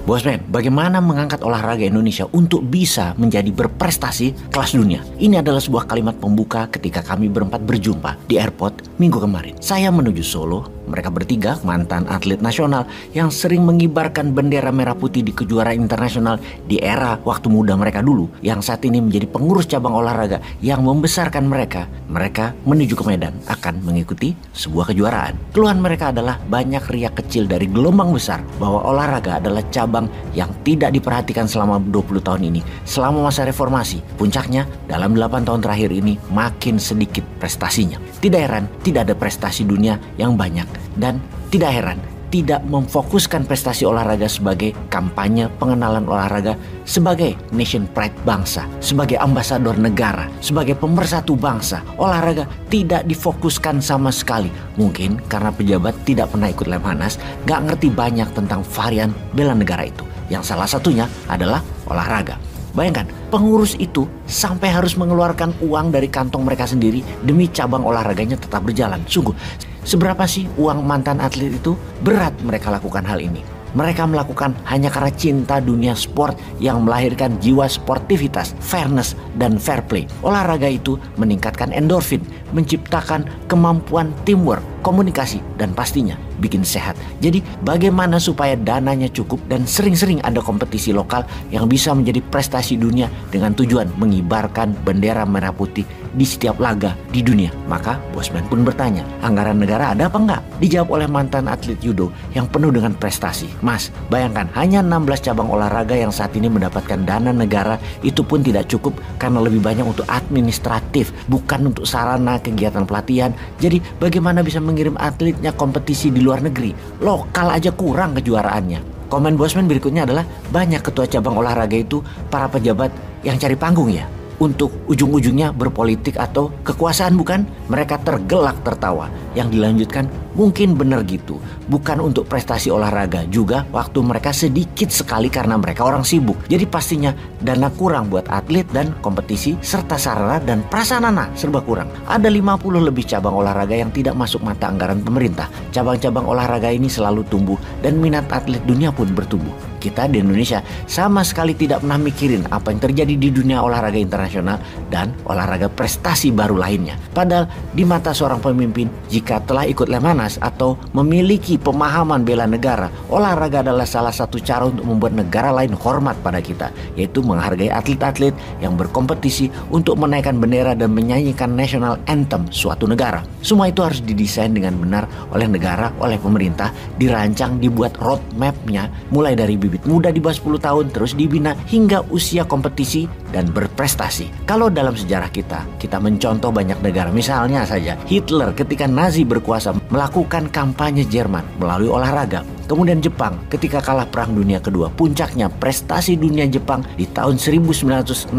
Bosman, bagaimana mengangkat olahraga Indonesia untuk bisa menjadi berprestasi kelas dunia? Ini adalah sebuah kalimat pembuka ketika kami berempat berjumpa di airport minggu kemarin. Saya menuju Solo, mereka bertiga mantan atlet nasional yang sering mengibarkan bendera merah putih di kejuaraan internasional di era waktu muda mereka dulu, yang saat ini menjadi pengurus cabang olahraga yang membesarkan mereka. Mereka menuju ke Medan akan mengikuti sebuah kejuaraan. Keluhan mereka adalah banyak riak kecil dari gelombang besar bahwa olahraga adalah cabang yang tidak diperhatikan selama 20 tahun ini, selama masa reformasi. Puncaknya dalam 8 tahun terakhir ini makin sedikit prestasinya. Tidak heran tidak ada prestasi dunia yang banyak, dan tidak heran tidak memfokuskan prestasi olahraga sebagai kampanye pengenalan olahraga sebagai nation pride bangsa, sebagai ambasador negara, sebagai pemersatu bangsa. Olahraga tidak difokuskan sama sekali. Mungkin karena pejabat tidak pernah ikut Lemhanas, gak ngerti banyak tentang varian bela negara itu, yang salah satunya adalah olahraga. Bayangkan, pengurus itu sampai harus mengeluarkan uang dari kantong mereka sendiri demi cabang olahraganya tetap berjalan. Sungguh, seberapa sih uang mantan atlet itu? Berat mereka lakukan hal ini. Mereka melakukan hanya karena cinta dunia sport yang melahirkan jiwa sportivitas, fairness, dan fair play. Olahraga itu meningkatkan endorfin, menciptakan kemampuan teamwork, komunikasi, dan pastinya bikin sehat. Jadi bagaimana supaya dananya cukup dan sering-sering ada kompetisi lokal yang bisa menjadi prestasi dunia dengan tujuan mengibarkan bendera merah putih di setiap laga di dunia? Maka Bosman pun bertanya, anggaran negara ada apa enggak? Dijawab oleh mantan atlet judo yang penuh dengan prestasi. Mas, bayangkan hanya 16 cabang olahraga yang saat ini mendapatkan dana negara, itu pun tidak cukup karena lebih banyak untuk administratif, bukan untuk sarana kegiatan pelatihan. Jadi bagaimana bisa mengirim atletnya kompetisi di luar negeri? Lokal aja kurang kejuaraannya. Komen Bosman berikutnya adalah, banyak ketua cabang olahraga itu para pejabat yang cari panggung ya, untuk ujung-ujungnya berpolitik atau kekuasaan, bukan? Mereka tergelak tertawa. Yang dilanjutkan, mungkin benar gitu. Bukan untuk prestasi olahraga, juga waktu mereka sedikit sekali karena mereka orang sibuk. Jadi pastinya dana kurang buat atlet dan kompetisi, serta sarana dan prasarana serba kurang. Ada 50 lebih cabang olahraga yang tidak masuk mata anggaran pemerintah. Cabang-cabang olahraga ini selalu tumbuh dan minat atlet dunia pun bertumbuh. Kita di Indonesia sama sekali tidak pernah mikirin apa yang terjadi di dunia olahraga internasional dan olahraga prestasi baru lainnya. Padahal di mata seorang pemimpin, jika telah ikut Lemhanas atau memiliki pemahaman bela negara, olahraga adalah salah satu cara untuk membuat negara lain hormat pada kita, yaitu menghargai atlet-atlet yang berkompetisi untuk menaikkan bendera dan menyanyikan national anthem suatu negara. Semua itu harus didesain dengan benar oleh negara, oleh pemerintah, dirancang, dibuat roadmap-nya mulai dari bibit muda di bawah 10 tahun, terus dibina hingga usia kompetisi dan berprestasi. Kalau dalam sejarah kita mencontoh banyak negara, misalnya saja Hitler ketika Nazi berkuasa melakukan kampanye Jerman melalui olahraga. Kemudian Jepang ketika kalah Perang Dunia Kedua. Puncaknya prestasi dunia Jepang di tahun 1964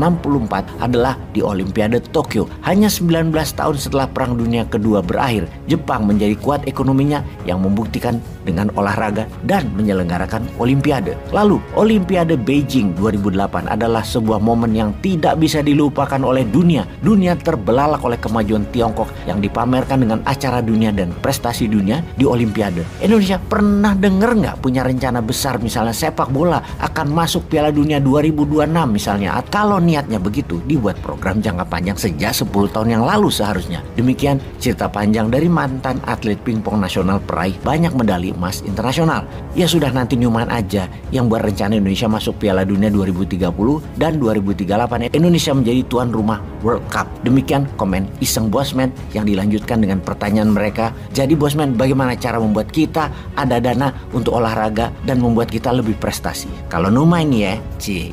adalah di Olimpiade Tokyo. Hanya 19 tahun setelah Perang Dunia Kedua berakhir, Jepang menjadi kuat ekonominya yang membuktikan dengan olahraga dan menyelenggarakan Olimpiade. Lalu Olimpiade Beijing 2008 adalah sebuah momen yang tidak bisa dilupakan oleh dunia. Dunia terbelalak oleh kemajuan Tiongkok yang dipamerkan dengan acara dunia dan prestasi dunia di Olimpiade. Indonesia pernah denger nggak punya rencana besar, misalnya sepak bola akan masuk Piala Dunia 2026 misalnya? Kalau niatnya begitu, dibuat program jangka panjang sejak 10 tahun yang lalu seharusnya. Demikian cerita panjang dari mantan atlet pingpong nasional peraih banyak medali emas internasional. Ya sudah, nanti Newman aja yang buat rencana Indonesia masuk Piala Dunia 2030 dan 2038. Indonesia menjadi tuan rumah World Cup. Demikian komen iseng Bosman yang dilanjutkan dengan pertanyaan mereka. Jadi Bosman, bagaimana cara membuat kita ada dana untuk olahraga dan membuat kita lebih prestasi? Kalau no main ya,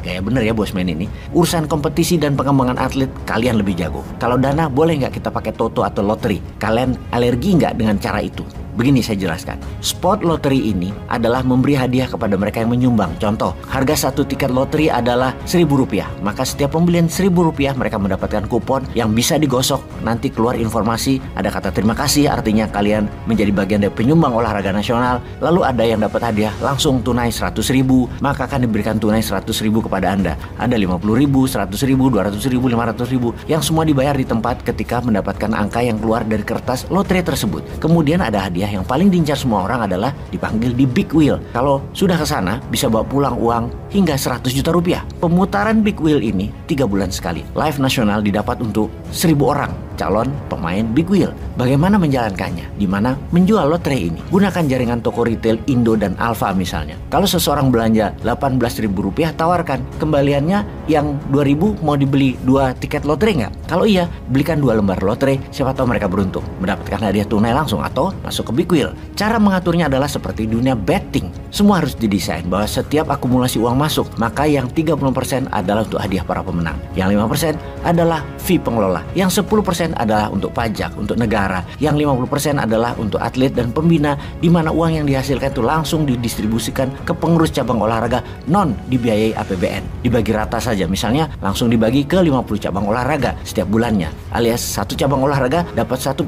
gaya bener ya Bosman ini. Urusan kompetisi dan pengembangan atlet kalian lebih jago. Kalau dana, boleh nggak kita pakai toto atau lotre? Kalian alergi nggak dengan cara itu? Begini saya jelaskan. Spot loteri ini adalah memberi hadiah kepada mereka yang menyumbang. Contoh, harga satu tiket loteri adalah Rp1.000. Maka setiap pembelian Rp1.000 mereka mendapatkan kupon yang bisa digosok. Nanti keluar informasi, ada kata terima kasih, artinya kalian menjadi bagian dari penyumbang olahraga nasional. Lalu ada yang dapat hadiah langsung tunai Rp100.000, maka akan diberikan tunai Rp100.000 kepada Anda. Ada Rp50.000, Rp100.000, Rp200.000, Rp500.000 yang semua dibayar di tempat ketika mendapatkan angka yang keluar dari kertas lotre tersebut. Kemudian ada hadiah hadiah yang paling diincar semua orang adalah dipanggil di Big Wheel. Kalau sudah ke sana, bisa bawa pulang uang hingga 100 juta rupiah. Pemutaran Big Wheel ini 3 bulan sekali. Live nasional didapat untuk 1.000 orang calon pemain Big Wheel. Bagaimana menjalankannya? Di mana menjual lotre ini? Gunakan jaringan toko retail Indo dan Alfa misalnya. Kalau seseorang belanja Rp18.000, tawarkan kembaliannya yang 2.000 mau dibeli 2 tiket lotre nggak? Kalau iya, belikan 2 lembar lotre, siapa tahu mereka beruntung mendapatkan hadiah tunai langsung atau masuk ke Big Wheel. Cara mengaturnya adalah seperti dunia betting. Semua harus didesain bahwa setiap akumulasi uang masuk, maka yang 30% adalah untuk hadiah para pemenang. Yang 5% adalah fee pengelola. Yang 10% adalah untuk pajak, untuk negara. Yang 50% adalah untuk atlet dan pembina, di mana uang yang dihasilkan itu langsung didistribusikan ke pengurus cabang olahraga non dibiayai APBN. Dibagi rata saja, misalnya langsung dibagi ke 50 cabang olahraga setiap bulannya, alias satu cabang olahraga dapat 1%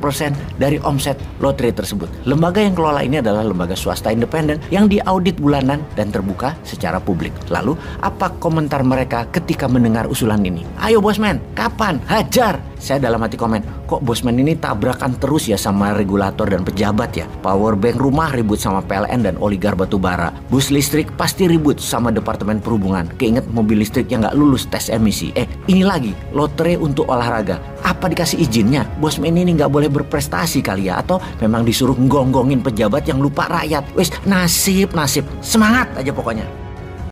dari omset lotre tersebut. Lembaga yang kelola ini adalah lembaga swasta independen yang diaudit bulanan dan terbuka secara publik. Lalu, apa komentar mereka ketika mendengar usulan ini? Ayo Bosman, kapan? Hajar! Saya dalam hati komen, kok Bosman ini tabrakan terus ya sama regulator dan pejabat ya? Power bank rumah ribut sama PLN dan oligar batubara. Bus listrik pasti ribut sama Departemen Perhubungan. Keinget mobil listrik yang nggak lulus tes emisi. Ini lagi, lotre untuk olahraga. Apa dikasih izinnya? Bosman ini nggak boleh berprestasi kali ya? Atau memang disuruh nggonggongin pejabat yang lupa rakyat? Wes, nasib. Semangat aja pokoknya.